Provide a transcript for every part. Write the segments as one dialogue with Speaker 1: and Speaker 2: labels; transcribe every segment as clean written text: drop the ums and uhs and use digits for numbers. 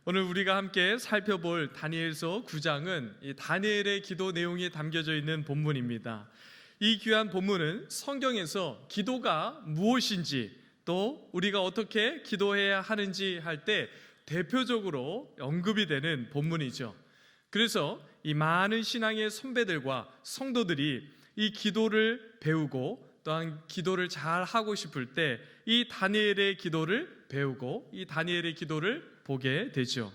Speaker 1: 오늘 우리가 함께 살펴볼 다니엘서 9장은 이 다니엘의 기도 내용이 담겨져 있는 본문입니다. 이 귀한 본문은 성경에서 기도가 무엇인지 또 우리가 어떻게 기도해야 하는지 할 때 대표적으로 언급이 되는 본문이죠. 그래서 이 많은 신앙의 선배들과 성도들이 이 기도를 배우고 또한 기도를 잘 하고 싶을 때 이 다니엘의 기도를 배우고 이 다니엘의 기도를 보게 되죠.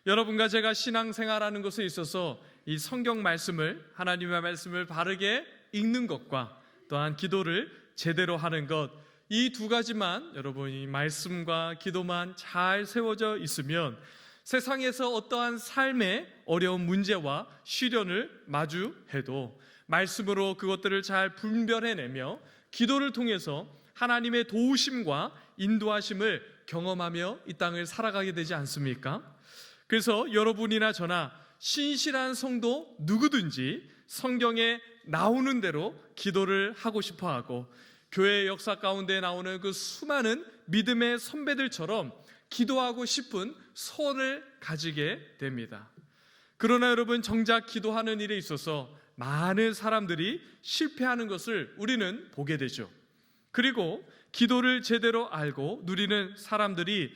Speaker 1: 여러분과 제가 신앙생활하는 것에 있어서 이 성경 말씀을, 하나님의 말씀을 바르게 읽는 것과 또한 기도를 제대로 하는 것, 이 두 가지만 여러분이 말씀과 기도만 잘 세워져 있으면 세상에서 어떠한 삶의 어려운 문제와 시련을 마주해도 말씀으로 그것들을 잘 분별해내며 기도를 통해서 하나님의 도우심과 인도하심을 경험하며 이 땅을 살아가게 되지 않습니까? 그래서 여러분이나 저나 신실한 성도 누구든지 성경에 나오는 대로 기도를 하고 싶어하고 교회의 역사 가운데 나오는 그 수많은 믿음의 선배들처럼 기도하고 싶은 소원을 가지게 됩니다. 그러나 여러분, 정작 기도하는 일에 있어서 많은 사람들이 실패하는 것을 우리는 보게 되죠. 그리고 기도를 제대로 알고 누리는 사람들이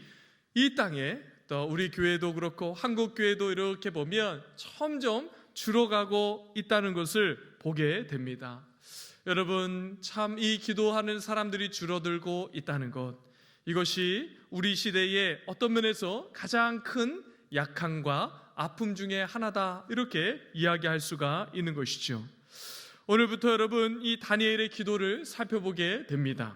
Speaker 1: 이 땅에, 또 우리 교회도 그렇고 한국 교회도 이렇게 보면 점점 줄어가고 있다는 것을 보게 됩니다. 여러분, 참 이 기도하는 사람들이 줄어들고 있다는 것, 이것이 우리 시대의 어떤 면에서 가장 큰 약함과 아픔 중에 하나다, 이렇게 이야기할 수가 있는 것이죠. 오늘부터 여러분, 이 다니엘의 기도를 살펴보게 됩니다.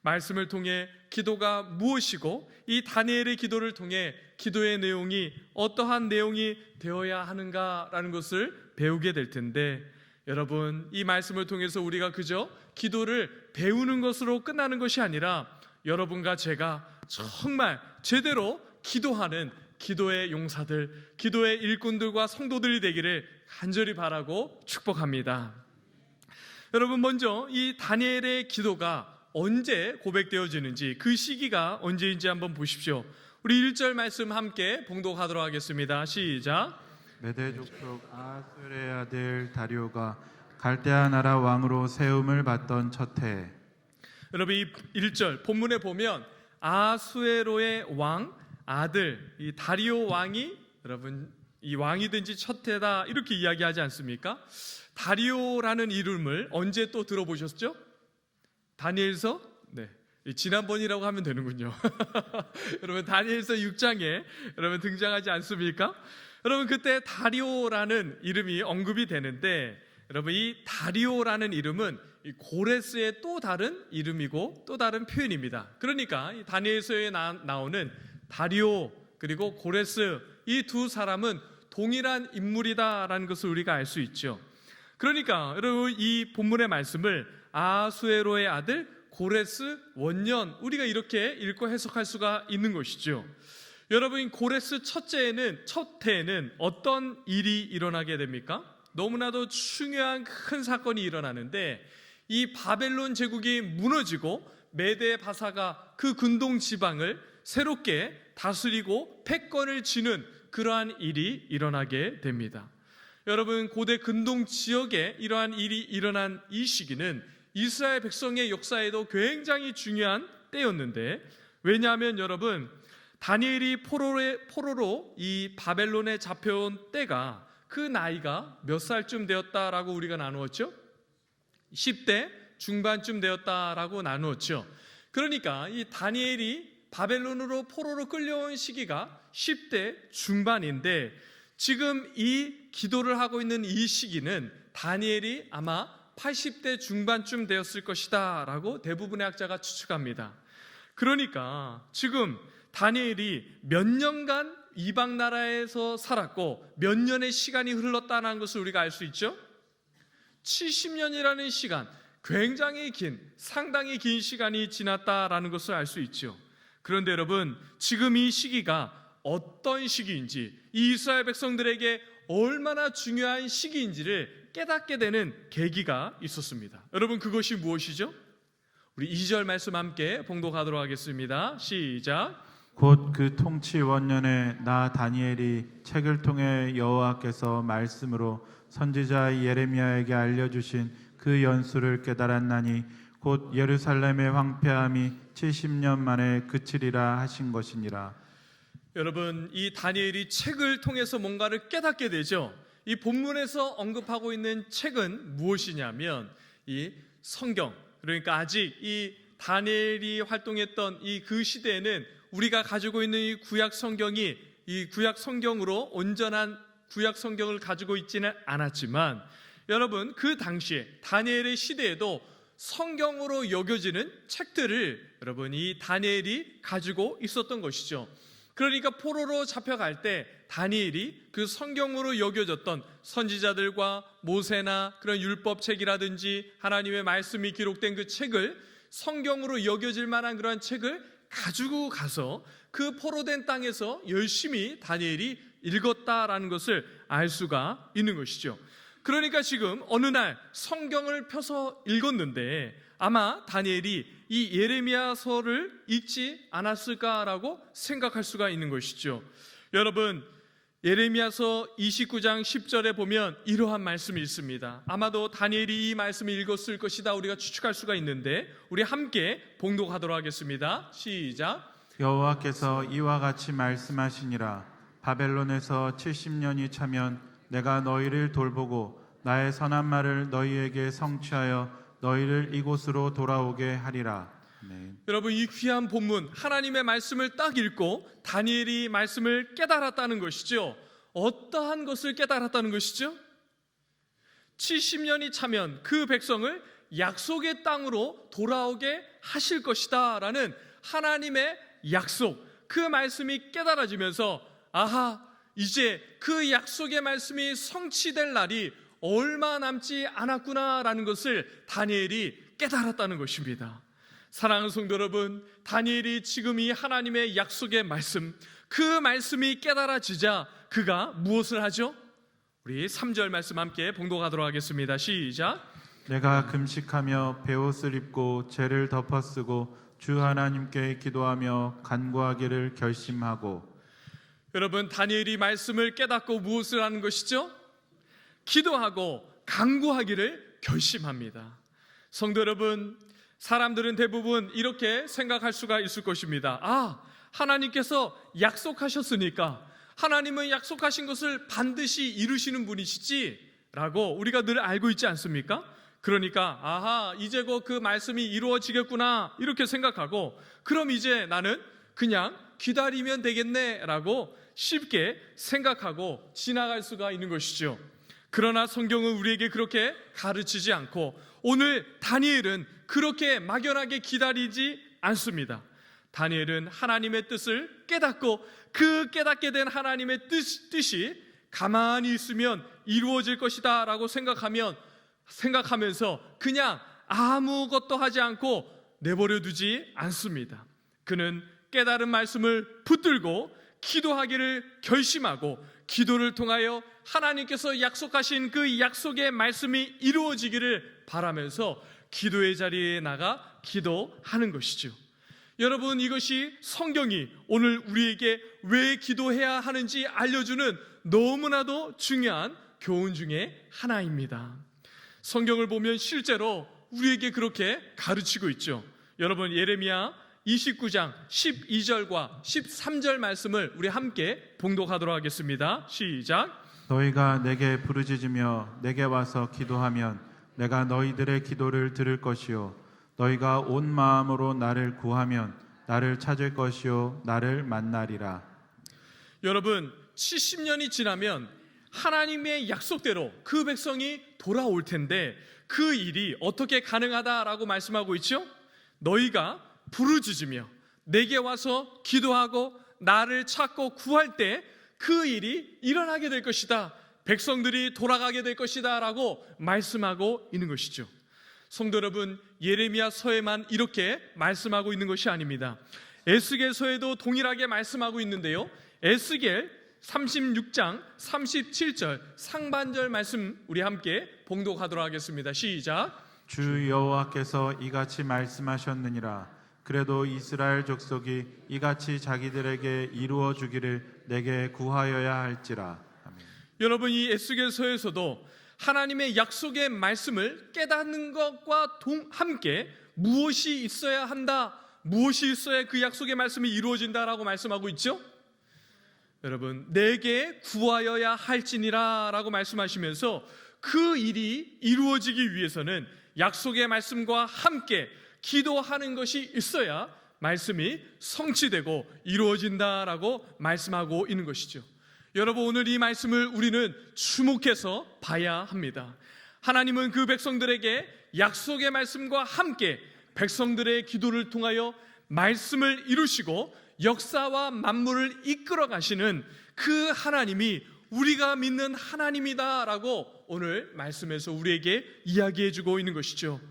Speaker 1: 말씀을 통해 기도가 무엇이고 이 다니엘의 기도를 통해 기도의 내용이 어떠한 내용이 되어야 하는가라는 것을 배우게 될 텐데, 여러분, 이 말씀을 통해서 우리가 그저 기도를 배우는 것으로 끝나는 것이 아니라 여러분과 제가 정말 제대로 기도하는 기도의 용사들, 기도의 일꾼들과 성도들이 되기를 간절히 바라고 축복합니다. 여러분, 먼저 이 다니엘의 기도가 언제 고백되어지는지, 그 시기가 언제인지 한번 보십시오. 우리 1절 말씀 함께 봉독하도록 하겠습니다. 시작.
Speaker 2: 메대 족속 아하수엘의 아들 다리오가 갈대아 나라 왕으로 세움을 받던 첫 해.
Speaker 1: 여러분, 이 1절 본문에 보면 아하수에로의 왕 아들 이 다리오 왕이, 여러분, 이 왕이 된 지 첫 해다, 이렇게 이야기하지 않습니까? 다리오라는 이름을 언제 또 들어보셨죠? 다니엘서? 네, 지난번이라고 하면 되는군요. 여러분, 다니엘서 6장에 여러분 등장하지 않습니까? 여러분, 그때 다리오라는 이름이 언급이 되는데, 여러분, 이 다리오라는 이름은 이 고레스의 또 다른 이름이고 또 다른 표현입니다. 그러니까 이 다니엘서에 나오는 다리오 그리고 고레스, 이 두 사람은 동일한 인물이다라는 것을 우리가 알 수 있죠. 그러니까 여러분, 이 본문의 말씀을 아하수에로의 아들 고레스 원년, 우리가 이렇게 읽고 해석할 수가 있는 것이죠. 여러분, 고레스 첫 해에는 어떤 일이 일어나게 됩니까? 너무나도 중요한 큰 사건이 일어나는데, 이 바벨론 제국이 무너지고 메대 바사가 그 근동 지방을 새롭게 다스리고 패권을 쥐는 그러한 일이 일어나게 됩니다. 여러분, 고대 근동 지역에 이러한 일이 일어난 이 시기는 이스라엘 백성의 역사에도 굉장히 중요한 때였는데, 왜냐하면 여러분, 다니엘이 포로로 이 바벨론에 잡혀온 때가, 그 나이가 몇 살쯤 되었다라고 우리가 나누었죠? 10대 중반쯤 되었다라고 나누었죠. 그러니까 이 다니엘이 바벨론으로 포로로 끌려온 시기가 10대 중반인데, 지금 이 기도를 하고 있는 이 시기는 다니엘이 아마 80대 중반쯤 되었을 것이다 라고 대부분의 학자가 추측합니다. 그러니까 지금 다니엘이 몇 년간 이방 나라에서 살았고 몇 년의 시간이 흘렀다는 것을 우리가 알 수 있죠. 70년이라는 시간, 굉장히 긴, 상당히 긴 시간이 지났다라는 것을 알 수 있죠. 그런데 여러분, 지금 이 시기가 어떤 시기인지, 이 이스라엘 백성들에게 얼마나 중요한 시기인지를 깨닫게 되는 계기가 있었습니다. 여러분, 그것이 무엇이죠? 우리 2절 말씀 함께 봉독하도록 하겠습니다. 시작.
Speaker 2: 곧 그 통치 원년에 나 다니엘이 책을 통해 여호와께서 말씀으로 선지자 예레미야에게 알려주신 그 연수를 깨달았나니 곧 예루살렘의 황폐함이 70년 만에 그치리라 하신 것이니라.
Speaker 1: 여러분, 이 다니엘이 책을 통해서 뭔가를 깨닫게 되죠. 이 본문에서 언급하고 있는 책은 무엇이냐면 이 성경, 그러니까 아직 이 다니엘이 활동했던 이 그 시대에는 우리가 가지고 있는 이 구약 성경이 이 구약 성경으로 온전한 구약 성경을 가지고 있지는 않았지만, 여러분, 그 당시에 다니엘의 시대에도 성경으로 여겨지는 책들을 여러분 이 다니엘이 가지고 있었던 것이죠. 그러니까 포로로 잡혀갈 때 다니엘이 그 성경으로 여겨졌던 선지자들과 모세나 그런 율법책이라든지 하나님의 말씀이 기록된 그 책을, 성경으로 여겨질 만한 그런 책을 가지고 가서 그 포로된 땅에서 열심히 다니엘이 읽었다라는 것을 알 수가 있는 것이죠. 그러니까 지금 어느 날 성경을 펴서 읽었는데 아마 다니엘이 이 예레미야서를 읽지 않았을까라고 생각할 수가 있는 것이죠. 여러분, 예레미야서 29장 10절에 보면 이러한 말씀이 있습니다. 아마도 다니엘이 이 말씀을 읽었을 것이다 우리가 추측할 수가 있는데 우리 함께 봉독하도록 하겠습니다. 시작.
Speaker 2: 여호와께서 이와 같이 말씀하시니라. 바벨론에서 70년이 차면 내가 너희를 돌보고 나의 선한 말을 너희에게 성취하여 너희를 이곳으로 돌아오게 하리라. 아멘.
Speaker 1: 여러분, 이 귀한 본문 하나님의 말씀을 딱 읽고 다니엘이 말씀을 깨달았다는 것이죠. 어떠한 것을 깨달았다는 것이죠? 70년이 차면 그 백성을 약속의 땅으로 돌아오게 하실 것이다 라는 하나님의 약속, 그 말씀이 깨달아지면서 아하, 이제 그 약속의 말씀이 성취될 날이 얼마 남지 않았구나 라는 것을 다니엘이 깨달았다는 것입니다. 사랑하는 성도 여러분, 다니엘이 지금 이 하나님의 약속의 말씀, 그 말씀이 깨달아지자 그가 무엇을 하죠? 우리 3절 말씀 함께 봉독하도록 하겠습니다. 시작.
Speaker 2: 내가 금식하며 베옷을 입고 죄를 덮어쓰고 주 하나님께 기도하며 간구하기를 결심하고.
Speaker 1: 여러분, 다니엘이 말씀을 깨닫고 무엇을 하는 것이죠? 기도하고 간구하기를 결심합니다. 성도 여러분, 사람들은 대부분 이렇게 생각할 수가 있을 것입니다. 아, 하나님께서 약속하셨으니까 하나님은 약속하신 것을 반드시 이루시는 분이시지 라고 우리가 늘 알고 있지 않습니까? 그러니까 아하, 이제 곧 그 말씀이 이루어지겠구나 이렇게 생각하고 그럼 이제 나는 그냥 기다리면 되겠네 라고 쉽게 생각하고 지나갈 수가 있는 것이죠. 그러나 성경은 우리에게 그렇게 가르치지 않고 오늘 다니엘은 그렇게 막연하게 기다리지 않습니다. 다니엘은 하나님의 뜻을 깨닫고 그 깨닫게 된 하나님의 뜻이 가만히 있으면 이루어질 것이다 라고 생각하면서 그냥 아무것도 하지 않고 내버려 두지 않습니다. 그는 깨달은 말씀을 붙들고 기도하기를 결심하고 기도를 통하여 하나님께서 약속하신 그 약속의 말씀이 이루어지기를 바라면서 기도의 자리에 나가 기도하는 것이죠. 여러분, 이것이 성경이 오늘 우리에게 왜 기도해야 하는지 알려주는 너무나도 중요한 교훈 중에 하나입니다. 성경을 보면 실제로 우리에게 그렇게 가르치고 있죠. 여러분, 예레미야 29장 12절과 13절 말씀을 우리 함께 봉독하도록 하겠습니다. 시작.
Speaker 2: 너희가 내게 부르짖으며 내게 와서 기도하면 내가 너희들의 기도를 들을 것이요 너희가 온 마음으로 나를 구하면 나를 찾을 것이요 나를 만나리라.
Speaker 1: 여러분, 70년이 지나면 하나님의 약속대로 그 백성이 돌아올 텐데 그 일이 어떻게 가능하다라고 말씀하고 있죠? 너희가 부르짖으며 내게 와서 기도하고 나를 찾고 구할 때 그 일이 일어나게 될 것이다. 백성들이 돌아가게 될 것이다 라고 말씀하고 있는 것이죠. 성도 여러분, 예레미야서에만 이렇게 말씀하고 있는 것이 아닙니다. 에스겔서에도 동일하게 말씀하고 있는데요. 에스겔 36장 37절 상반절 말씀 우리 함께 봉독하도록 하겠습니다. 시작.
Speaker 2: 주 여호와께서 이같이 말씀하셨느니라. 그래도 이스라엘 족속이 이같이 자기들에게 이루어 주기를 내게 구하여야 할지라. 아멘.
Speaker 1: 여러분, 이 에스겔서에서도 하나님의 약속의 말씀을 깨닫는 것과 함께 무엇이 있어야 한다, 무엇이 있어야 그 약속의 말씀이 이루어진다라고 말씀하고 있죠. 여러분, 내게 구하여야 할지니라 라고 말씀하시면서 그 일이 이루어지기 위해서는 약속의 말씀과 함께 기도하는 것이 있어야 말씀이 성취되고 이루어진다라고 말씀하고 있는 것이죠. 여러분, 오늘 이 말씀을 우리는 주목해서 봐야 합니다. 하나님은 그 백성들에게 약속의 말씀과 함께 백성들의 기도를 통하여 말씀을 이루시고 역사와 만물을 이끌어 가시는 그 하나님이 우리가 믿는 하나님이다라고 오늘 말씀에서 우리에게 이야기해 주고 있는 것이죠.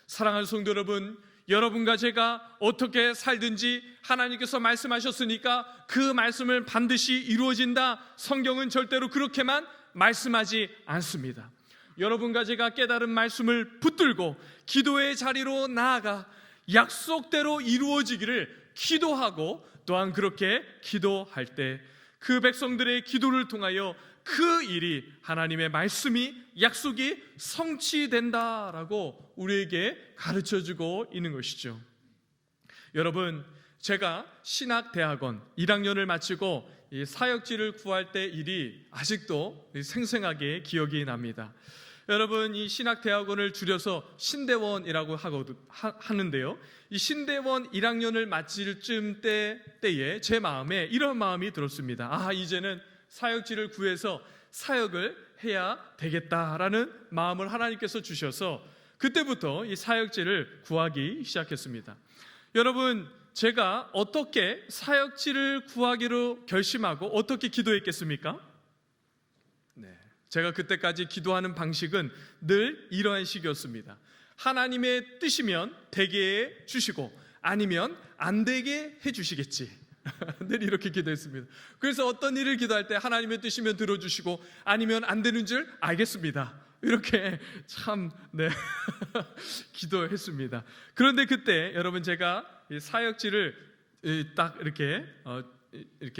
Speaker 1: 사랑하는 성도 여러분, 여러분과 제가 어떻게 살든지 하나님께서 말씀하셨으니까 그 말씀을 반드시 이루어진다, 성경은 절대로 그렇게만 말씀하지 않습니다. 여러분과 제가 깨달은 말씀을 붙들고 기도의 자리로 나아가 약속대로 이루어지기를 기도하고, 또한 그렇게 기도할 때 그 백성들의 기도를 통하여 그 일이, 하나님의 말씀이, 약속이 성취된다라고 우리에게 가르쳐주고 있는 것이죠. 여러분, 제가 신학대학원 1학년을 마치고 이 사역지를 구할 때 일이 아직도 생생하게 기억이 납니다. 여러분, 이 신학대학원을 줄여서 신대원이라고 하는데요, 이 신대원 1학년을 마칠 때에 제 마음에 이런 마음이 들었습니다. 이제는 사역지를 구해서 사역을 해야 되겠다라는 마음을 하나님께서 주셔서 그때부터 이 사역지를 구하기 시작했습니다. 여러분, 제가 어떻게 사역지를 구하기로 결심하고 어떻게 기도했겠습니까? 제가 그때까지 기도하는 방식은 늘 이러한 식이었습니다. 하나님의 뜻이면 되게 해 주시고 아니면 안 되게 해 주시겠지. 늘 이렇게 기도했습니다. 그래서 어떤 일을 기도할 때 하나님의 뜻이면 들어주시고 아니면 안 되는 줄 알겠습니다. 이렇게 참 기도했습니다. 그런데 그때 여러분, 제가 사역지를 딱 이렇게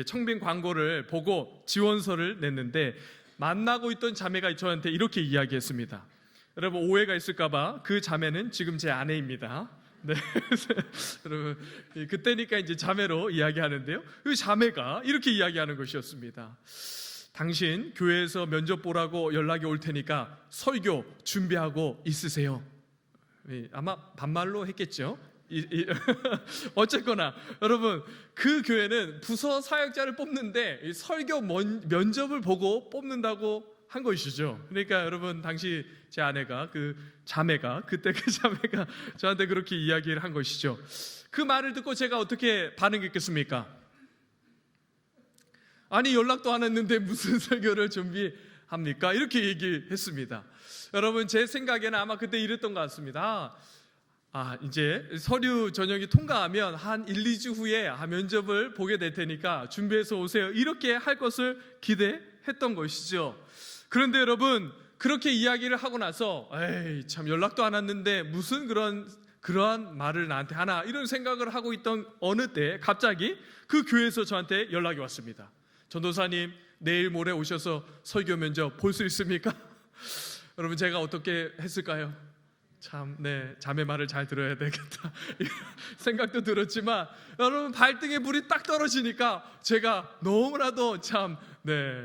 Speaker 1: 청빙 광고를 보고 지원서를 냈는데 만나고 있던 자매가 저한테 이렇게 이야기했습니다. 여러분, 오해가 있을까봐 그 자매는 지금 제 아내입니다. 네, 여러분, 그때니까 이제 자매로 이야기하는데요, 그 자매가 이렇게 이야기하는 것이었습니다. 당신 교회에서 면접 보라고 연락이 올 테니까 설교 준비하고 있으세요. 아마 반말로 했겠죠. 어쨌거나 여러분, 그 교회는 부서 사역자를 뽑는데 설교 면접을 보고 뽑는다고 한 것이죠. 그러니까 여러분, 당시 제 아내가, 그 자매가, 그때 그 자매가 저한테 그렇게 이야기를 한 것이죠. 그 말을 듣고 제가 어떻게 반응했겠습니까? 아니, 연락도 안 했는데 무슨 설교를 준비합니까? 이렇게 얘기했습니다. 여러분, 제 생각에는 아마 그때 이랬던 것 같습니다. 이제 서류 전형이 통과하면 한 1, 2주 후에 면접을 보게 될 테니까 준비해서 오세요, 이렇게 할 것을 기대했던 것이죠. 그런데 여러분, 그렇게 이야기를 하고 나서 참 연락도 안 왔는데 무슨 그러한 말을 나한테 하나, 이런 생각을 하고 있던 어느 때 갑자기 그 교회에서 저한테 연락이 왔습니다. 전도사님, 내일 모레 오셔서 설교 면접 볼 수 있습니까? 여러분, 제가 어떻게 했을까요? 참, 자매 말을 잘 들어야 되겠다 생각도 들었지만, 여러분, 발등에 불이 딱 떨어지니까 제가 너무나도 참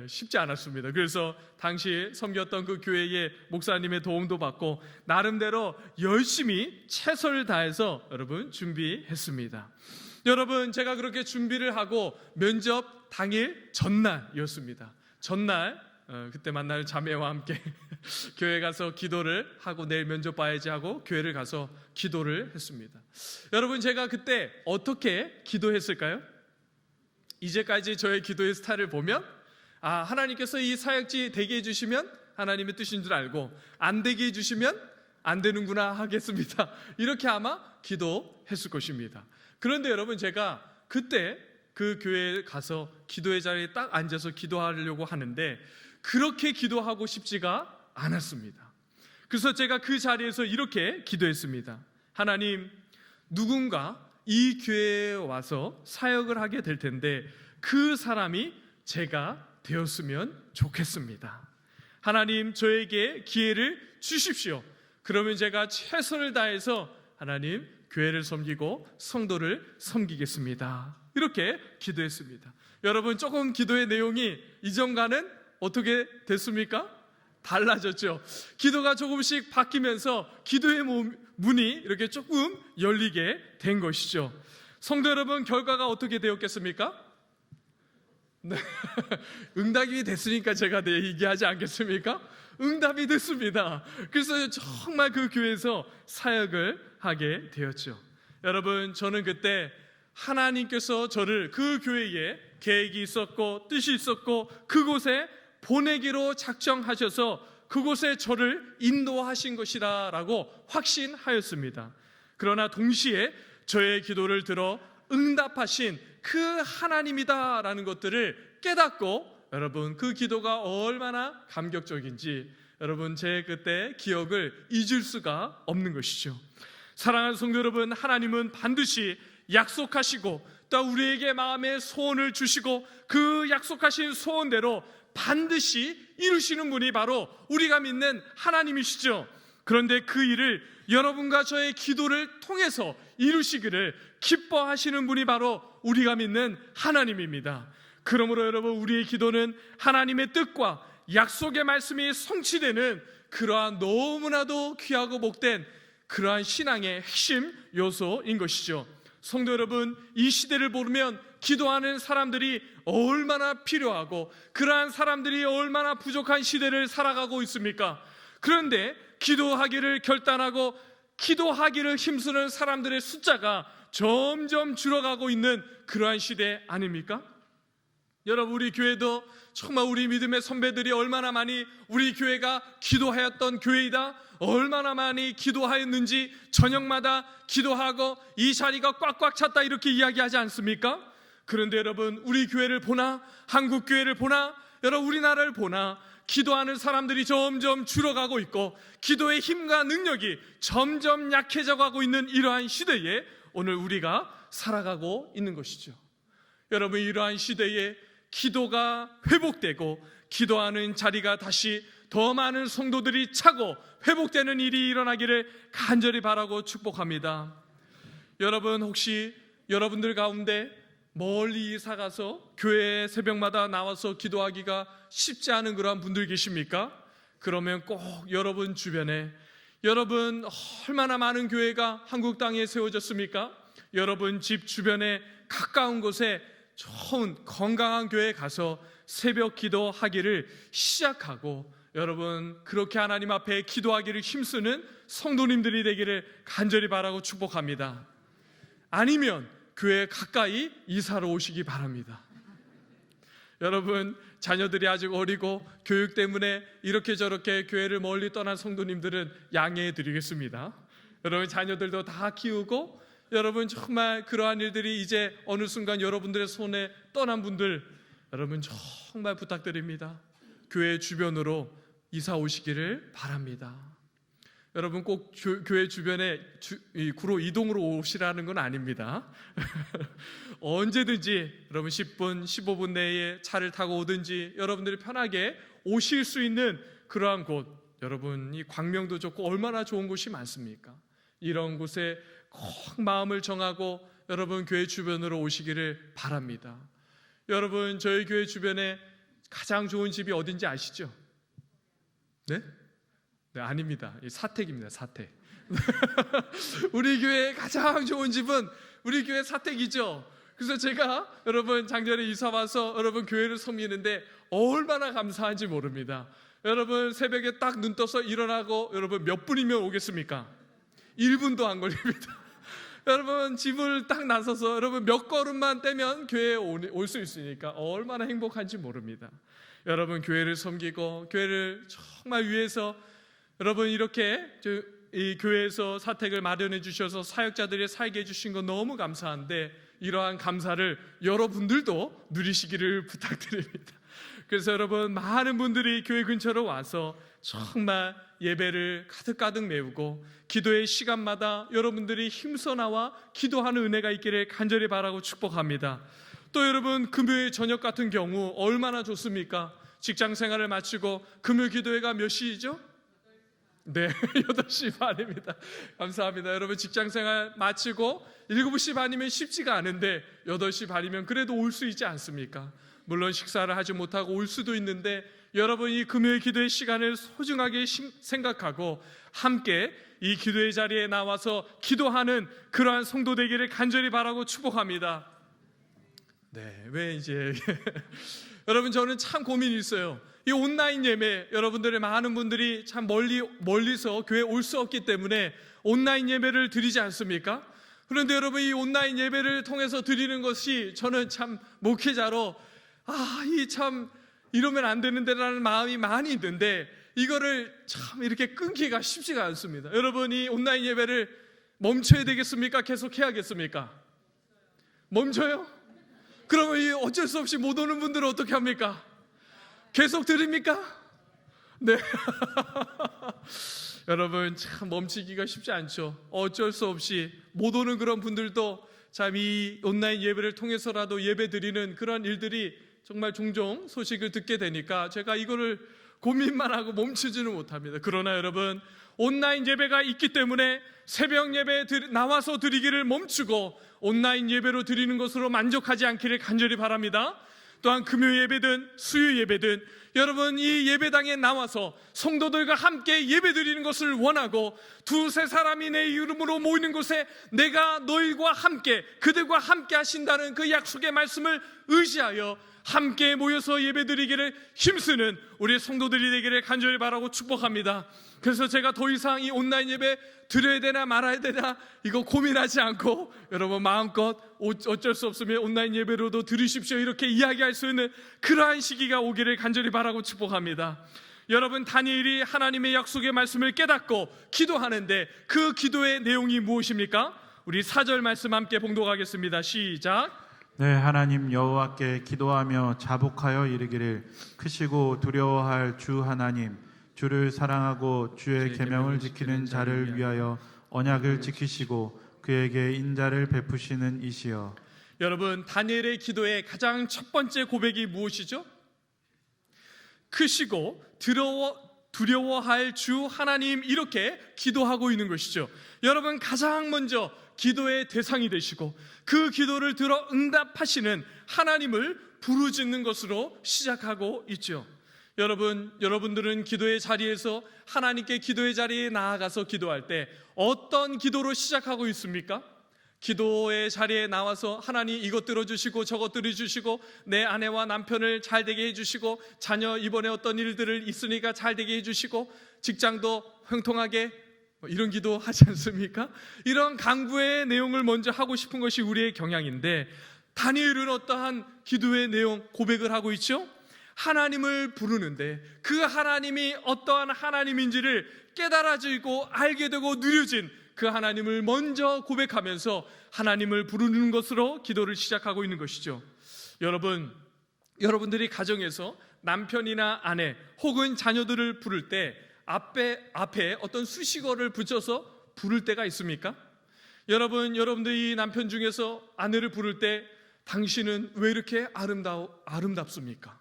Speaker 1: 쉽지 않았습니다. 그래서 당시 섬겼던 그 교회의 목사님의 도움도 받고 나름대로 열심히 최선을 다해서 여러분 준비했습니다. 여러분, 제가 그렇게 준비를 하고 면접 당일 전날이었습니다. 전날 그때 만날 자매와 함께 교회 가서 기도를 하고 내일 면접 봐야지 하고 교회를 가서 기도를 했습니다. 여러분, 제가 그때 어떻게 기도했을까요? 이제까지 저의 기도의 스타일을 보면 하나님께서 이 사역지 되게 해주시면 하나님의 뜻인 줄 알고 안 되게 해주시면 안 되는구나 하겠습니다. 이렇게 아마 기도했을 것입니다. 그런데 여러분, 제가 그때 그 교회에 가서 기도의 자리에 딱 앉아서 기도하려고 하는데 그렇게 기도하고 싶지가 않았습니다. 그래서 제가 그 자리에서 이렇게 기도했습니다. 하나님, 누군가 이 교회에 와서 사역을 하게 될 텐데 그 사람이 제가 되었으면 좋겠습니다. 하나님, 저에게 기회를 주십시오. 그러면 제가 최선을 다해서 하나님, 교회를 섬기고 성도를 섬기겠습니다. 이렇게 기도했습니다. 여러분, 조금 기도의 내용이 이전과는 어떻게 됐습니까? 달라졌죠. 기도가 조금씩 바뀌면서 기도의 문이 이렇게 조금 열리게 된 것이죠. 성도 여러분, 결과가 어떻게 되었겠습니까? 네. 응답이 됐으니까 제가 얘기하지 않겠습니까? 응답이 됐습니다. 그래서 정말 그 교회에서 사역을 하게 되었죠. 여러분, 저는 그때 하나님께서 저를 그 교회에 계획이 있었고 뜻이 있었고 그곳에 보내기로 작정하셔서 그곳에 저를 인도하신 것이라고 확신하였습니다. 그러나 동시에 저의 기도를 들어 응답하신 그 하나님이다라는 것들을 깨닫고 여러분, 그 기도가 얼마나 감격적인지 여러분, 제 그때 기억을 잊을 수가 없는 것이죠. 사랑하는 성도 여러분, 하나님은 반드시 약속하시고 또 우리에게 마음의 소원을 주시고 그 약속하신 소원대로 반드시 이루시는 분이 바로 우리가 믿는 하나님이시죠. 그런데 그 일을 여러분과 저의 기도를 통해서 이루시기를 기뻐하시는 분이 바로 우리가 믿는 하나님입니다. 그러므로 여러분, 우리의 기도는 하나님의 뜻과 약속의 말씀이 성취되는 그러한 너무나도 귀하고 복된 그러한 신앙의 핵심 요소인 것이죠. 성도 여러분, 이 시대를 보면 기도하는 사람들이 얼마나 필요하고 그러한 사람들이 얼마나 부족한 시대를 살아가고 있습니까? 그런데 기도하기를 결단하고 기도하기를 힘쓰는 사람들의 숫자가 점점 줄어가고 있는 그러한 시대 아닙니까? 여러분, 우리 교회도 정말 우리 믿음의 선배들이 얼마나 많이 우리 교회가 기도하였던 교회이다, 얼마나 많이 기도하였는지 저녁마다 기도하고 이 자리가 꽉꽉 찼다 이렇게 이야기하지 않습니까? 그런데 여러분, 우리 교회를 보나, 한국 교회를 보나, 여러분 우리나라를 보나 기도하는 사람들이 점점 줄어가고 있고 기도의 힘과 능력이 점점 약해져 가고 있는 이러한 시대에 오늘 우리가 살아가고 있는 것이죠. 여러분, 이러한 시대에 기도가 회복되고 기도하는 자리가 다시 더 많은 성도들이 차고 회복되는 일이 일어나기를 간절히 바라고 축복합니다. 여러분, 혹시 여러분들 가운데 멀리 이사 가서 교회 새벽마다 나와서 기도하기가 쉽지 않은 그러한 분들 계십니까? 그러면 꼭 여러분 주변에, 여러분 얼마나 많은 교회가 한국 땅에 세워졌습니까? 여러분 집 주변에 가까운 곳에 좋은 건강한 교회에 가서 새벽 기도하기를 시작하고 여러분 그렇게 하나님 앞에 기도하기를 힘쓰는 성도님들이 되기를 간절히 바라고 축복합니다. 아니면 교회 가까이 이사로 오시기 바랍니다. 여러분, 자녀들이 아직 어리고 교육 때문에 이렇게 저렇게 교회를 멀리 떠난 성도님들은 양해해 드리겠습니다. 여러분, 자녀들도 다 키우고 여러분 정말 그러한 일들이 이제 어느 순간 여러분들의 손에 떠난 분들, 여러분 정말 부탁드립니다. 교회 주변으로 이사 오시기를 바랍니다. 여러분 꼭 교회 주변에 구로 이동으로 오시라는 건 아닙니다. 언제든지 여러분 10분, 15분 내에 차를 타고 오든지 여러분들이 편하게 오실 수 있는 그러한 곳, 여러분 이 광명도 좋고 얼마나 좋은 곳이 많습니까? 이런 곳에 꼭 마음을 정하고 여러분 교회 주변으로 오시기를 바랍니다. 여러분 저희 교회 주변에 가장 좋은 집이 어딘지 아시죠? 네? 네, 아닙니다. 사택입니다. 사택. 우리 교회의 가장 좋은 집은 우리 교회 사택이죠. 그래서 제가 여러분 작년에 이사 와서 여러분 교회를 섬기는데 얼마나 감사한지 모릅니다. 여러분 새벽에 딱 눈 떠서 일어나고 여러분 몇 분이면 오겠습니까? 1분도 안 걸립니다. 여러분 집을 딱 나서서 여러분 몇 걸음만 떼면 교회에 올 수 있으니까 얼마나 행복한지 모릅니다. 여러분 교회를 섬기고 교회를 정말 위해서 여러분 이렇게 이 교회에서 사택을 마련해 주셔서 사역자들이 살게 해주신 건 너무 감사한데 이러한 감사를 여러분들도 누리시기를 부탁드립니다. 그래서 여러분, 많은 분들이 교회 근처로 와서 정말 예배를 가득가득 메우고 기도의 시간마다 여러분들이 힘써 나와 기도하는 은혜가 있기를 간절히 바라고 축복합니다. 또 여러분, 금요일 저녁 같은 경우 얼마나 좋습니까? 직장 생활을 마치고 금요 기도회가 몇 시이죠? 네, 8시 반입니다. 감사합니다. 여러분, 직장 생활 마치고 7시 반이면 쉽지가 않은데 8시 반이면 그래도 올 수 있지 않습니까? 물론 식사를 하지 못하고 올 수도 있는데 여러분, 이 금요일 기도의 시간을 소중하게 생각하고 함께 이 기도의 자리에 나와서 기도하는 그러한 성도 되기를 간절히 바라고 축복합니다. 네, 왜 이제 여러분, 저는 참 고민이 있어요. 이 온라인 예배, 여러분들의 많은 분들이 참 멀리서 교회에 올 수 없기 때문에 온라인 예배를 드리지 않습니까? 그런데 여러분, 이 온라인 예배를 통해서 드리는 것이 저는 참 목회자로 이 참 이러면 안 되는데라는 마음이 많이 있는데 이거를 참 이렇게 끊기가 쉽지가 않습니다. 여러분이 온라인 예배를 멈춰야 되겠습니까? 계속 해야겠습니까? 멈춰요? 그러면 이 어쩔 수 없이 못 오는 분들은 어떻게 합니까? 계속 드립니까? 네. 여러분, 참 멈추기가 쉽지 않죠. 어쩔 수 없이 못 오는 그런 분들도 참 이 온라인 예배를 통해서라도 예배 드리는 그런 일들이 정말 종종 소식을 듣게 되니까 제가 이거를 고민만 하고 멈추지는 못합니다. 그러나 여러분, 온라인 예배가 있기 때문에 새벽 예배에 나와서 드리기를 멈추고 온라인 예배로 드리는 것으로 만족하지 않기를 간절히 바랍니다. 또한 금요 예배든 수요 예배든 여러분, 이 예배당에 나와서 성도들과 함께 예배 드리는 것을 원하고 두세 사람이 내 이름으로 모이는 곳에 내가 너희와 함께 그들과 함께 하신다는 그 약속의 말씀을 의지하여 함께 모여서 예배 드리기를 힘쓰는 우리 성도들이 되기를 간절히 바라고 축복합니다. 그래서 제가 더 이상 이 온라인 예배 드려야 되나 말아야 되나 이거 고민하지 않고 여러분, 마음껏 어쩔 수 없으면 온라인 예배로도 드리십시오 이렇게 이야기할 수 있는 그러한 시기가 오기를 간절히 바라고 축복합니다. 여러분, 다니엘이 하나님의 약속의 말씀을 깨닫고 기도하는데 그 기도의 내용이 무엇입니까? 우리 4절 말씀 함께 봉독하겠습니다. 시작.
Speaker 2: 네, 하나님 여호와께 기도하며 자복하여 이르기를 크시고 두려워할 주 하나님, 주를 사랑하고 주의 계명을 지키는 자를 위하여 언약을 지키시고 그에게 인자를 베푸시는 이시여.
Speaker 1: 여러분, 다니엘의 기도의 가장 첫 번째 고백이 무엇이죠? 크시고 두려워할 주 하나님, 이렇게 기도하고 있는 것이죠. 여러분, 가장 먼저 기도의 대상이 되시고 그 기도를 들어 응답하시는 하나님을 부르짖는 것으로 시작하고 있죠. 여러분들은 기도의 자리에서 하나님께 기도의 자리에 나아가서 기도할 때 어떤 기도로 시작하고 있습니까? 기도의 자리에 나와서 하나님 이것 들어주시고 저것 들어주시고 내 아내와 남편을 잘 되게 해주시고 자녀 이번에 어떤 일들을 있으니까 잘 되게 해주시고 직장도 형통하게, 이런 기도 하지 않습니까? 이런 간구의 내용을 먼저 하고 싶은 것이 우리의 경향인데 다니엘은 어떠한 기도의 내용 고백을 하고 있죠? 하나님을 부르는데 그 하나님이 어떠한 하나님인지를 깨달아지고 알게 되고 누려진 그 하나님을 먼저 고백하면서 하나님을 부르는 것으로 기도를 시작하고 있는 것이죠. 여러분들이 가정에서 남편이나 아내 혹은 자녀들을 부를 때 앞에 어떤 수식어를 붙여서 부를 때가 있습니까? 여러분들이 남편 중에서 아내를 부를 때 당신은 왜 이렇게 아름답습니까?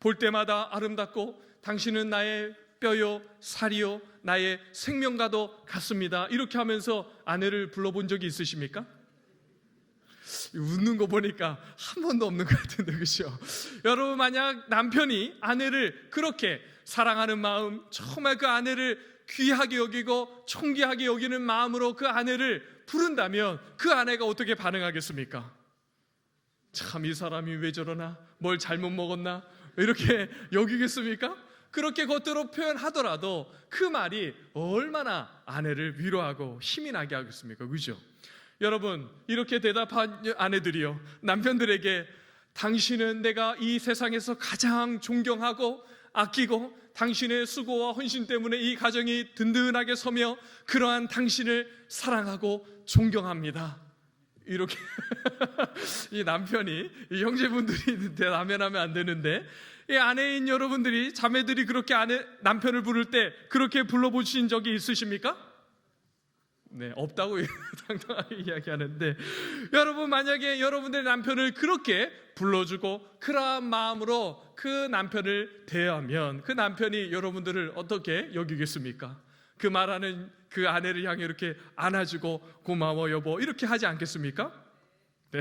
Speaker 1: 볼 때마다 아름답고 당신은 나의 뼈요 살이요 나의 생명과도 같습니다. 이렇게 하면서 아내를 불러본 적이 있으십니까? 웃는 거 보니까 한 번도 없는 것 같은데, 그렇죠? 여러분, 만약 남편이 아내를 그렇게 사랑하는 마음, 정말 그 아내를 귀하게 여기고 존귀하게 여기는 마음으로 그 아내를 부른다면 그 아내가 어떻게 반응하겠습니까? 참, 이 사람이 왜 저러나? 뭘 잘못 먹었나? 이렇게 여기겠습니까? 그렇게 겉으로 표현하더라도 그 말이 얼마나 아내를 위로하고 힘이 나게 하겠습니까? 그죠? 여러분, 이렇게 대답한 아내들이요, 남편들에게 당신은 내가 이 세상에서 가장 존경하고 아끼고 당신의 수고와 헌신 때문에 이 가정이 든든하게 서며 그러한 당신을 사랑하고 존경합니다. 이렇게 이 남편이 이 형제분들이 대라면하면 안 되는데 이 아내인 여러분들이 자매들이 그렇게 남편을 부를 때 그렇게 불러보신 적이 있으십니까? 네, 없다고 당당하게 이야기하는데 여러분 만약에 여러분들의 남편을 그렇게 불러주고 그러한 마음으로 그 남편을 대하면 그 남편이 여러분들을 어떻게 여기겠습니까? 그 말하는 그 아내를 향해 이렇게 안아주고 고마워 여보 이렇게 하지 않겠습니까? 네.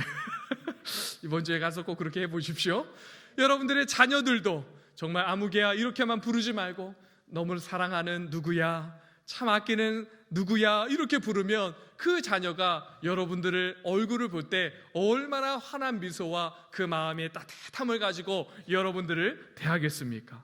Speaker 1: 이번 주에 가서 꼭 그렇게 해보십시오. 여러분들의 자녀들도 정말 아무개야 이렇게만 부르지 말고 너무 사랑하는 누구야 참 아끼는 누구야 이렇게 부르면 그 자녀가 여러분들을 얼굴을 볼 때 얼마나 환한 미소와 그 마음의 따뜻함을 가지고 여러분들을 대하겠습니까?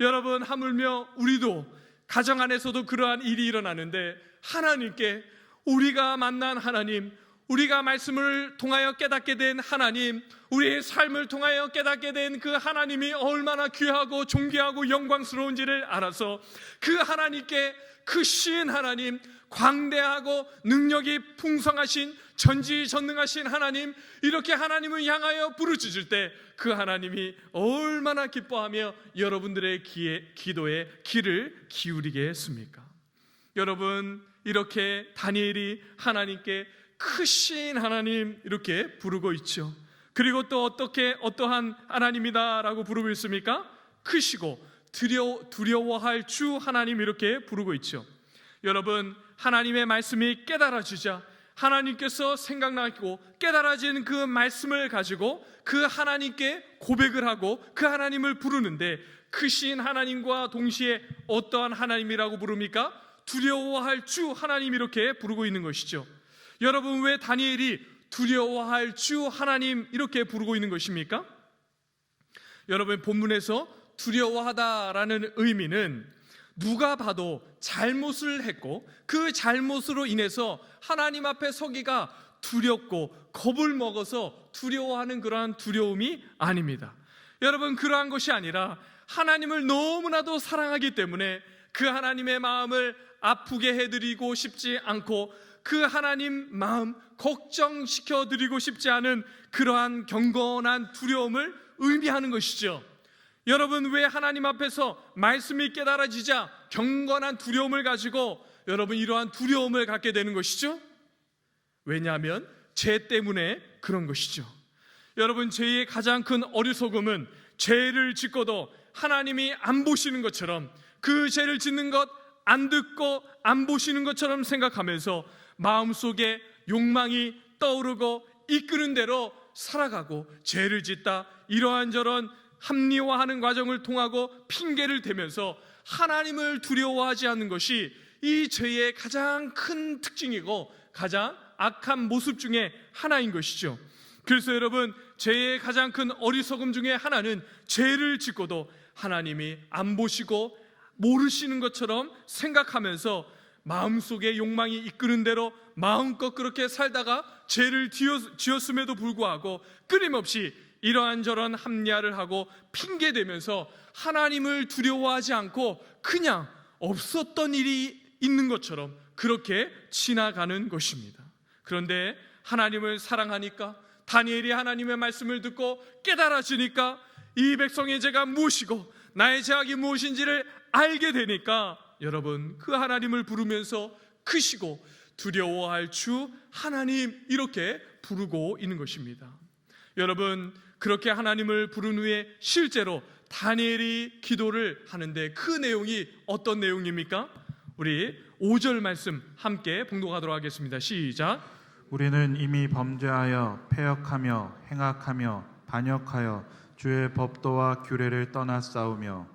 Speaker 1: 여러분 하물며 우리도 가정 안에서도 그러한 일이 일어나는데 하나님께 우리가 만난 하나님, 우리가 말씀을 통하여 깨닫게 된 하나님, 우리의 삶을 통하여 깨닫게 된 그 하나님이 얼마나 귀하고 존귀하고 영광스러운지를 알아서 그 하나님께 크신 하나님, 광대하고 능력이 풍성하신 전지전능하신 하나님, 이렇게 하나님을 향하여 부르짖을 때 그 하나님이 얼마나 기뻐하며 여러분들의 기도에 귀를 기울이게 했습니까? 여러분 이렇게 다니엘이 하나님께 크신 하나님 이렇게 부르고 있죠. 그리고 또 어떠한 하나님이다라고 부르고 있습니까? 크시고 두려워할 주 하나님 이렇게 부르고 있죠. 여러분 하나님의 말씀이 깨달아지자 하나님께서 생각나고 깨달아진 그 말씀을 가지고 그 하나님께 고백을 하고 그 하나님을 부르는데 크신 하나님과 동시에 어떠한 하나님이라고 부릅니까? 두려워할 주 하나님 이렇게 부르고 있는 것이죠. 여러분 왜 다니엘이 두려워할 주 하나님 이렇게 부르고 있는 것입니까? 여러분 본문에서 두려워하다라는 의미는 누가 봐도 잘못을 했고 그 잘못으로 인해서 하나님 앞에 서기가 두렵고 겁을 먹어서 두려워하는 그러한 두려움이 아닙니다. 여러분 그러한 것이 아니라 하나님을 너무나도 사랑하기 때문에 그 하나님의 마음을 아프게 해드리고 싶지 않고 그 하나님 마음 걱정시켜 드리고 싶지 않은 그러한 경건한 두려움을 의미하는 것이죠. 여러분 왜 하나님 앞에서 말씀이 깨달아지자 경건한 두려움을 가지고 여러분 이러한 두려움을 갖게 되는 것이죠? 왜냐하면 죄 때문에 그런 것이죠. 여러분 죄의 가장 큰 어리석음은 죄를 짓고도 하나님이 안 보시는 것처럼 그 죄를 짓는 것 안 듣고 안 보시는 것처럼 생각하면서 마음속에 욕망이 떠오르고 이끄는 대로 살아가고 죄를 짓다 이러한저런 합리화하는 과정을 통하고 핑계를 대면서 하나님을 두려워하지 않는 것이 이 죄의 가장 큰 특징이고 가장 악한 모습 중에 하나인 것이죠. 그래서 여러분 죄의 가장 큰 어리석음 중에 하나는 죄를 짓고도 하나님이 안 보시고 모르시는 것처럼 생각하면서 마음속에 욕망이 이끄는 대로 마음껏 그렇게 살다가 죄를 지었음에도 불구하고 끊임없이 이러한저런 합리화를 하고 핑계대면서 하나님을 두려워하지 않고 그냥 없었던 일이 있는 것처럼 그렇게 지나가는 것입니다. 그런데 하나님을 사랑하니까 다니엘이 하나님의 말씀을 듣고 깨달아지니까 이 백성의 죄가 무엇이고 나의 죄악이 무엇인지를 알게 되니까 여러분 그 하나님을 부르면서 크시고 두려워할 주 하나님 이렇게 부르고 있는 것입니다. 여러분 그렇게 하나님을 부른 후에 실제로 다니엘이 기도를 하는데 그 내용이 어떤 내용입니까? 우리 5절 말씀 함께 봉독하도록 하겠습니다. 시작.
Speaker 2: 우리는 이미 범죄하여 패역하며 행악하며 반역하여 주의 법도와 규례를 떠나 싸우며.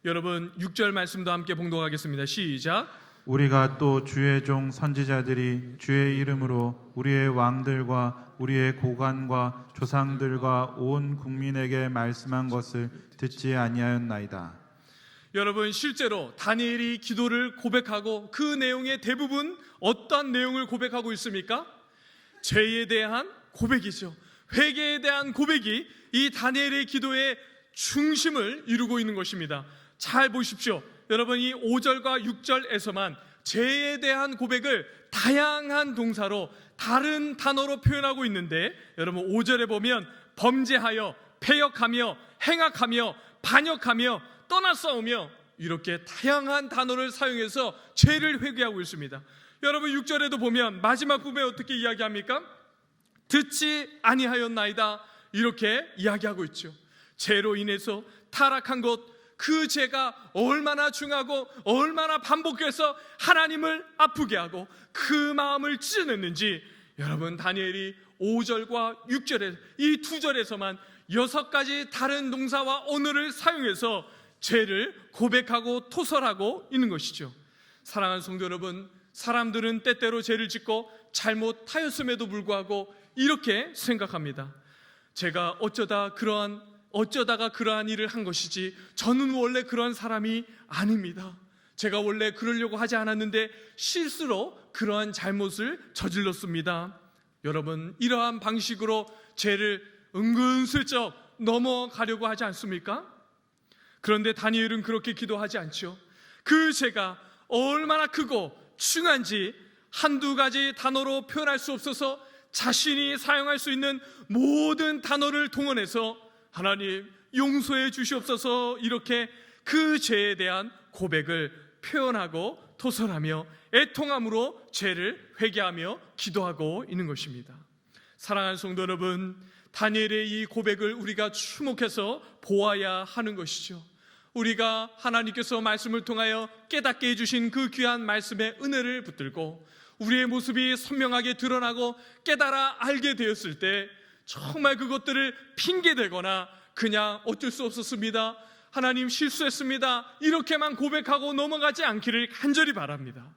Speaker 1: 여러분 6절 말씀도 함께 봉독하겠습니다. 시작.
Speaker 2: 우리가 또 주의 종 선지자들이 주의 이름으로 우리의 왕들과 우리의 고관과 조상들과 온 국민에게 말씀한 것을 듣지 아니하였나이다.
Speaker 1: 여러분 실제로 다니엘이 기도를 고백하고 그 내용의 대부분 어떤 내용을 고백하고 있습니까? 죄에 대한 고백이죠. 회개에 대한 고백이 이 다니엘의 기도의 중심을 이루고 있는 것입니다. 잘 보십시오. 여러분 이 5절과 6절에서만 죄에 대한 고백을 다양한 동사로 다른 단어로 표현하고 있는데, 여러분 5절에 보면 범죄하여 패역하며 행악하며 반역하며 떠나 싸우며 이렇게 다양한 단어를 사용해서 죄를 회개하고 있습니다. 여러분 6절에도 보면 마지막 부분에 어떻게 이야기합니까? 듣지 아니하였나이다, 이렇게 이야기하고 있죠. 죄로 인해서 타락한 것, 그 죄가 얼마나 중하고 얼마나 반복해서 하나님을 아프게 하고 그 마음을 찢어냈는지, 여러분 다니엘이 5절과 6절에 이 두 절에서만 6가지 다른 동사와 언어를 사용해서 죄를 고백하고 토설하고 있는 것이죠. 사랑하는 성도 여러분, 사람들은 때때로 죄를 짓고 잘못하였음에도 불구하고 이렇게 생각합니다. 제가 어쩌다가 그러한 일을 한 것이지, 저는 원래 그러한 사람이 아닙니다. 제가 원래 그러려고 하지 않았는데 실수로 그러한 잘못을 저질렀습니다. 여러분, 이러한 방식으로 죄를 은근슬쩍 넘어가려고 하지 않습니까? 그런데 다니엘은 그렇게 기도하지 않죠. 그 죄가 얼마나 크고 중한지 한두 가지 단어로 표현할 수 없어서 자신이 사용할 수 있는 모든 단어를 동원해서 하나님 용서해 주시옵소서, 이렇게 그 죄에 대한 고백을 표현하고 토설하며 애통함으로 죄를 회개하며 기도하고 있는 것입니다. 사랑하는 성도 여러분, 다니엘의 이 고백을 우리가 주목해서 보아야 하는 것이죠. 우리가 하나님께서 말씀을 통하여 깨닫게 해주신 그 귀한 말씀의 은혜를 붙들고 우리의 모습이 선명하게 드러나고 깨달아 알게 되었을 때 정말 그것들을 핑계대거나 그냥 어쩔 수 없었습니다, 하나님 실수했습니다, 이렇게만 고백하고 넘어가지 않기를 간절히 바랍니다.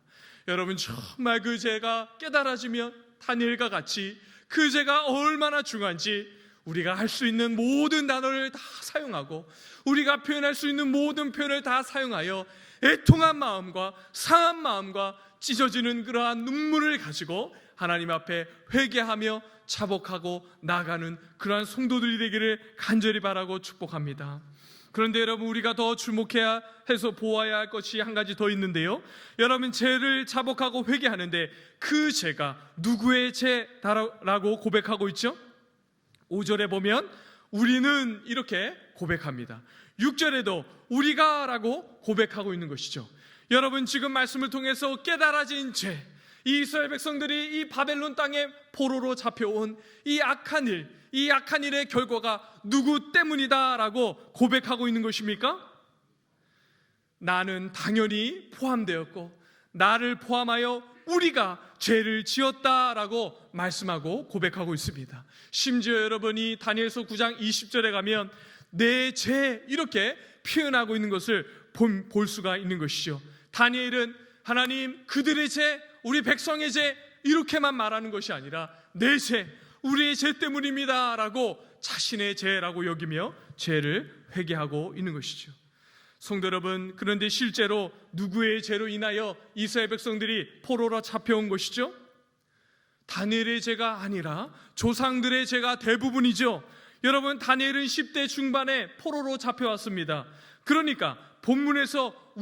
Speaker 1: 여러분, 정말 그 죄가 깨달아지면 다니엘과 같이 그 죄가 얼마나 중한지 우리가 할 수 있는 모든 단어를 다 사용하고 우리가 표현할 수 있는 모든 표현을 다 사용하여 애통한 마음과 상한 마음과 찢어지는 그러한 눈물을 가지고 하나님 앞에 회개하며 자복하고 나아가는 그러한 성도들이 되기를 간절히 바라고 축복합니다. 그런데 여러분, 우리가 더 주목해야 해서 보아야 할 것이 한 가지 더 있는데요, 여러분, 죄를 자복하고 회개하는데 그 죄가 누구의 죄라고 고백하고 있죠? 5절에 보면 우리는 이렇게 고백합니다. 6절에도 우리가 라고 고백하고 있는 것이죠. 여러분, 지금 말씀을 통해서 깨달아진 죄, 이 이스라엘 백성들이 이 바벨론 땅에 포로로 잡혀온 이 악한 일의 결과가 누구 때문이다 라고 고백하고 있는 것입니까? 나는 당연히 포함되었고 나를 포함하여 우리가 죄를 지었다라고 말씀하고 고백하고 있습니다. 심지어 여러분이 다니엘서 9장 20절에 가면 내 죄, 이렇게 표현하고 있는 것을 볼 수가 있는 것이죠. 다니엘은 하나님, 그들의 죄, 우리 백성의 죄, 이렇게만 말하는 것이 아니라 내 죄, 우리의 죄 때문입니다 라고 자신의 죄라고 여기며 죄를 회개하고 있는 것이죠. 성도 여러분, 그런데 실제로 누구의 죄로 인하여 이스라엘 백성들이 포로로 잡혀온 것이죠? 다니엘의 죄가 아니라 조상들의 죄가 대부분이죠. 여러분, 다니엘은 10대 중반에 포로로 잡혀왔습니다. 그러니까 본문에서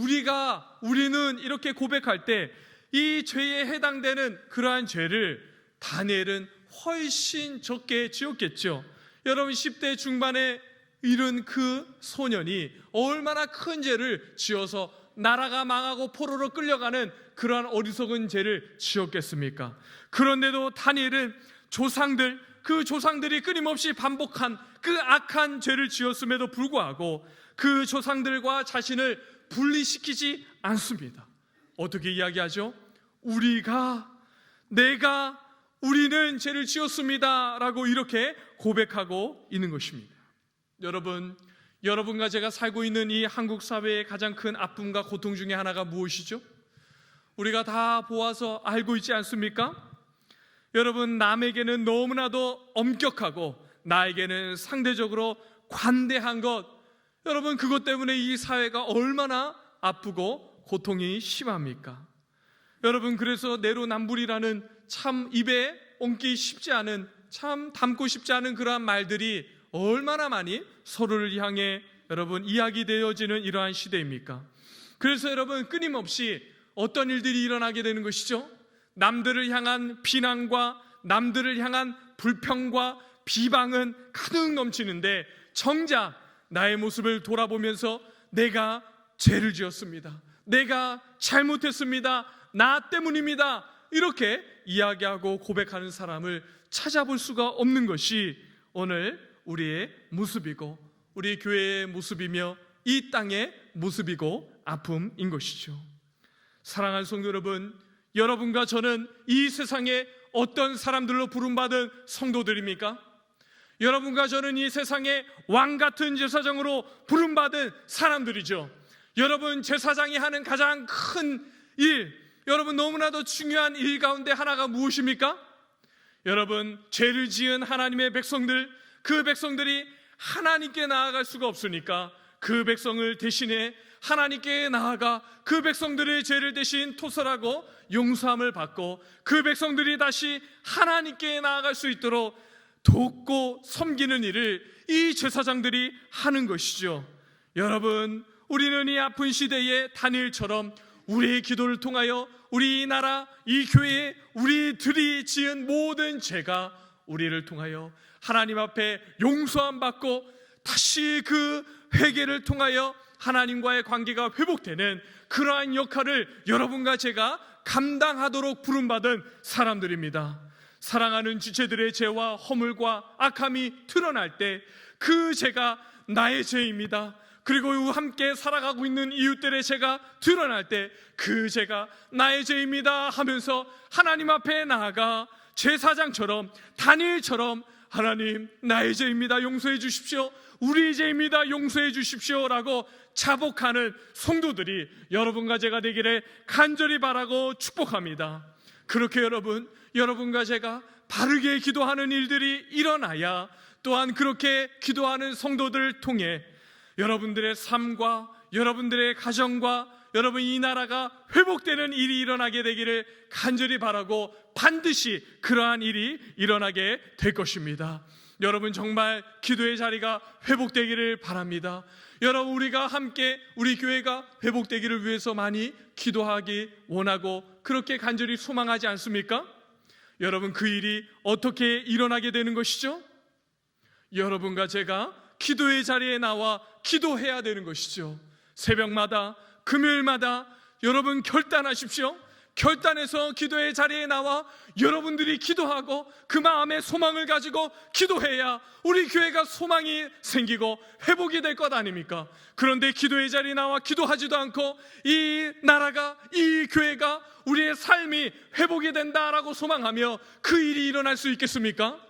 Speaker 1: 우리는 이렇게 고백할 때 이 죄에 해당되는 그러한 죄를 다니엘은 훨씬 적게 지었겠죠. 여러분, 10대 중반에 이른 그 소년이 얼마나 큰 죄를 지어서 나라가 망하고 포로로 끌려가는 그러한 어리석은 죄를 지었겠습니까? 그런데도 다니엘은 그 조상들이 끊임없이 반복한 그 악한 죄를 지었음에도 불구하고 그 조상들과 자신을 분리시키지 않습니다. 어떻게 이야기하죠? 우리는 죄를 지었습니다 라고 이렇게 고백하고 있는 것입니다. 여러분과 제가 살고 있는 이 한국 사회의 가장 큰 아픔과 고통 중에 하나가 무엇이죠? 우리가 다 보아서 알고 있지 않습니까? 여러분, 남에게는 너무나도 엄격하고 나에게는 상대적으로 관대한 것, 여러분, 그것 때문에 이 사회가 얼마나 아프고 고통이 심합니까? 여러분, 그래서 내로남불이라는 참 입에 얹기 쉽지 않은, 참 담고 싶지 않은 그러한 말들이 얼마나 많이 서로를 향해 여러분 이야기되어지는 이러한 시대입니까? 그래서 여러분, 끊임없이 어떤 일들이 일어나게 되는 것이죠? 남들을 향한 비난과 남들을 향한 불평과 비방은 가득 넘치는데 정작 나의 모습을 돌아보면서 내가 죄를 지었습니다, 내가 잘못했습니다, 나 때문입니다, 이렇게 이야기하고 고백하는 사람을 찾아볼 수가 없는 것이 오늘 우리의 모습이고 우리 교회의 모습이며 이 땅의 모습이고 아픔인 것이죠. 사랑하는 성도 여러분, 여러분과 저는 이 세상에 어떤 사람들로 부름받은 성도들입니까? 여러분과 저는 이 세상에 왕같은 제사장으로 부름받은 사람들이죠. 여러분, 제사장이 하는 가장 큰 일, 여러분 너무나도 중요한 일 가운데 하나가 무엇입니까? 여러분, 죄를 지은 하나님의 백성들, 그 백성들이 하나님께 나아갈 수가 없으니까 그 백성을 대신해 하나님께 나아가 그 백성들의 죄를 대신 토설하고 용서함을 받고 그 백성들이 다시 하나님께 나아갈 수 있도록 돕고 섬기는 일을 이 제사장들이 하는 것이죠. 여러분, 우리는 이 아픈 시대에 다니엘처럼 우리의 기도를 통하여 우리 나라, 이 교회에 우리들이 지은 모든 죄가 우리를 통하여 하나님 앞에 용서함 받고 다시 그 회개를 통하여 하나님과의 관계가 회복되는 그러한 역할을 여러분과 제가 감당하도록 부름받은 사람들입니다. 사랑하는 지체들의 죄와 허물과 악함이 드러날 때 그 죄가 나의 죄입니다. 그리고 함께 살아가고 있는 이웃들의 죄가 드러날 때 그 죄가 나의 죄입니다 하면서 하나님 앞에 나아가 제사장처럼 다니엘처럼 하나님, 나의 죄입니다, 용서해 주십시오, 우리의 죄입니다, 용서해 주십시오 라고 자복하는 성도들이 여러분과 제가 되기를 간절히 바라고 축복합니다. 그렇게 여러분과 제가 바르게 기도하는 일들이 일어나야 또한 그렇게 기도하는 성도들을 통해 여러분들의 삶과 여러분들의 가정과 여러분 이 나라가 회복되는 일이 일어나게 되기를 간절히 바라고 반드시 그러한 일이 일어나게 될 것입니다. 여러분, 정말 기도의 자리가 회복되기를 바랍니다. 여러분, 우리가 함께 우리 교회가 회복되기를 위해서 많이 기도하기 원하고 그렇게 간절히 소망하지 않습니까? 여러분, 그 일이 어떻게 일어나게 되는 것이죠? 여러분과 제가 기도의 자리에 나와 기도해야 되는 것이죠. 새벽마다, 금요일마다 여러분 결단하십시오. 결단해서 기도의 자리에 나와 여러분들이 기도하고 그 마음에 소망을 가지고 기도해야 우리 교회가 소망이 생기고 회복이 될 것 아닙니까? 그런데 기도의 자리에 나와 기도하지도 않고 이 나라가, 이 교회가, 우리의 삶이 회복이 된다라고 소망하며 그 일이 일어날 수 있겠습니까?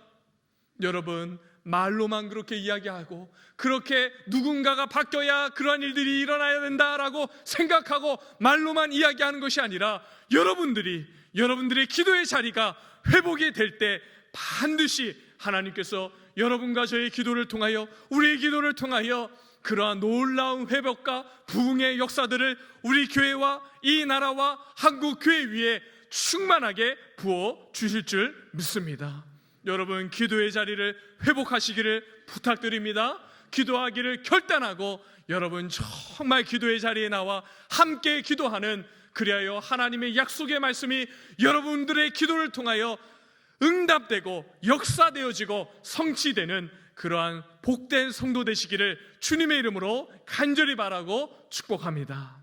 Speaker 1: 여러분, 말로만 그렇게 이야기하고 그렇게 누군가가 바뀌어야 그러한 일들이 일어나야 된다라고 생각하고 말로만 이야기하는 것이 아니라 여러분들의 기도의 자리가 회복이 될 때 반드시 하나님께서 여러분과 저의 기도를 통하여, 우리의 기도를 통하여 그러한 놀라운 회복과 부흥의 역사들을 우리 교회와 이 나라와 한국 교회 위에 충만하게 부어 주실 줄 믿습니다. 여러분, 기도의 자리를 회복하시기를 부탁드립니다. 기도하기를 결단하고 여러분 정말 기도의 자리에 나와 함께 기도하는, 그리하여 하나님의 약속의 말씀이 여러분들의 기도를 통하여 응답되고 역사되어지고 성취되는 그러한 복된 성도 되시기를 주님의 이름으로 간절히 바라고 축복합니다.